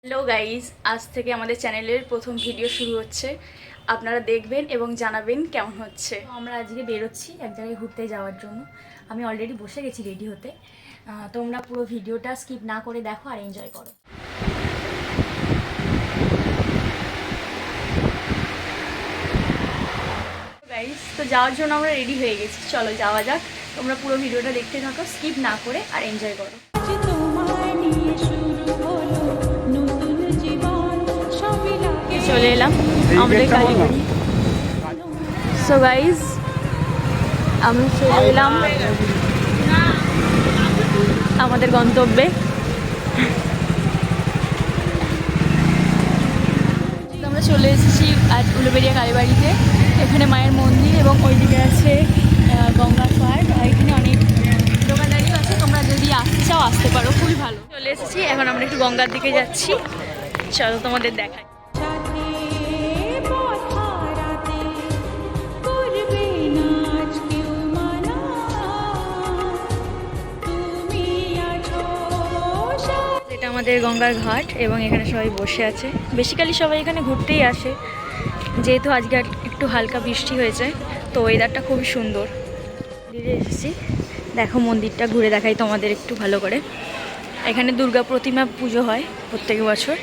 Hello guys, আজ থেকে আমাদের চ্যানেলের প্রথম ভিডিও শুরু হচ্ছে। আপনারা দেখবেন এবং জানাবেন কেমন হচ্ছে। আমরা আজকে বেরোচ্ছি এক জায়গায় ঘুরতে যাওয়ার জন্য। আমি অলরেডি বসে গেছি রেডি হতে। তোমরা পুরো ভিডিওটা স্কিপ না করে দেখো আর এনজয় করো। গাইজ, তো যাওয়ার জন্য আমরা রেডি হয়ে গেছি, চলো যাওয়া যাক। তোমরা পুরো ভিডিওটা দেখতে থাকো, স্কিপ না করে, আর এনজয় করো। চলে এলাম আমাদের কালীবাড়ি। সো গাইজ, আমি চলে এলাম আমাদের গন্তব্যে। আমরা চলে এসেছি আজ উলুবেড়িয়া কালীবাড়িতে। এখানে মায়ের মন্দির এবং ওইদিকে আছে গঙ্গার পাড়। এখানে অনেক দোকানদারিও আছে, তোমরা যদি আসতে চাও আসতে পারো, খুবই ভালো। চলে এসেছি, এখন আমরা একটু গঙ্গার দিকে যাচ্ছি, চলো তোমাদের দেখাই। এটা আমাদের গঙ্গার ঘাট এবং এখানে সবাই বসে আছে। বেসিক্যালি সবাই এখানে ঘুরতেই আসে, যেহেতু আজকে একটু হালকা বৃষ্টি হয়েছে, তো ওয়েদারটা খুবই সুন্দর। মন্দিরে এসেছি, দেখো মন্দিরটা ঘুরে দেখাই তোমাদের একটু ভালো করে। এখানে দুর্গা প্রতিমা পুজো হয় প্রত্যেক বছর।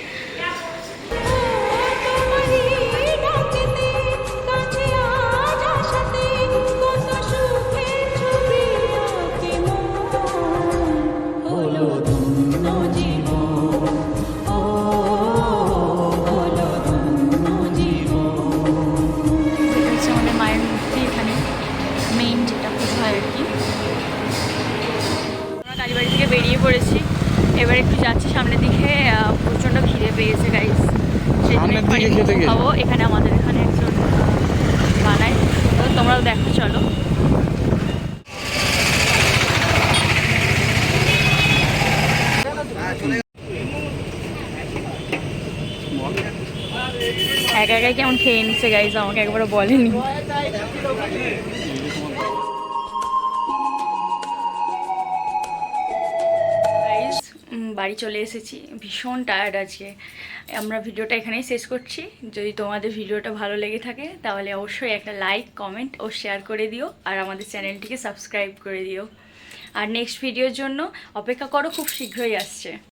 কালীবাড়ি থেকে বেরিয়ে পড়েছি, এবার একটু যাচ্ছি সামনের দিকে। প্রচণ্ড খিদে পেয়েছে গাইস, সেই জন্য খাবো। এখানে আমাদের এখানে একজন বানায়, তো তোমরাও দেখো, চলো। একা একাই কেমন খেয়ে নিচ্ছে গাইস, আমাকে একবারও বলেনি। বাড়ি চলে এসেছি, ভীষণ টায়ার্ড আজকে। আমরা ভিডিওটা এখানেই শেষ করছি। যদি তোমাদের ভিডিওটা ভালো লেগে থাকে তাহলে অবশ্যই একটা লাইক, কমেন্ট ও শেয়ার করে দিও, আর আমাদের চ্যানেলটিকে সাবস্ক্রাইব করে দিও। আর নেক্সট ভিডিওর জন্য অপেক্ষা করো, খুব শীঘ্রই আসছে।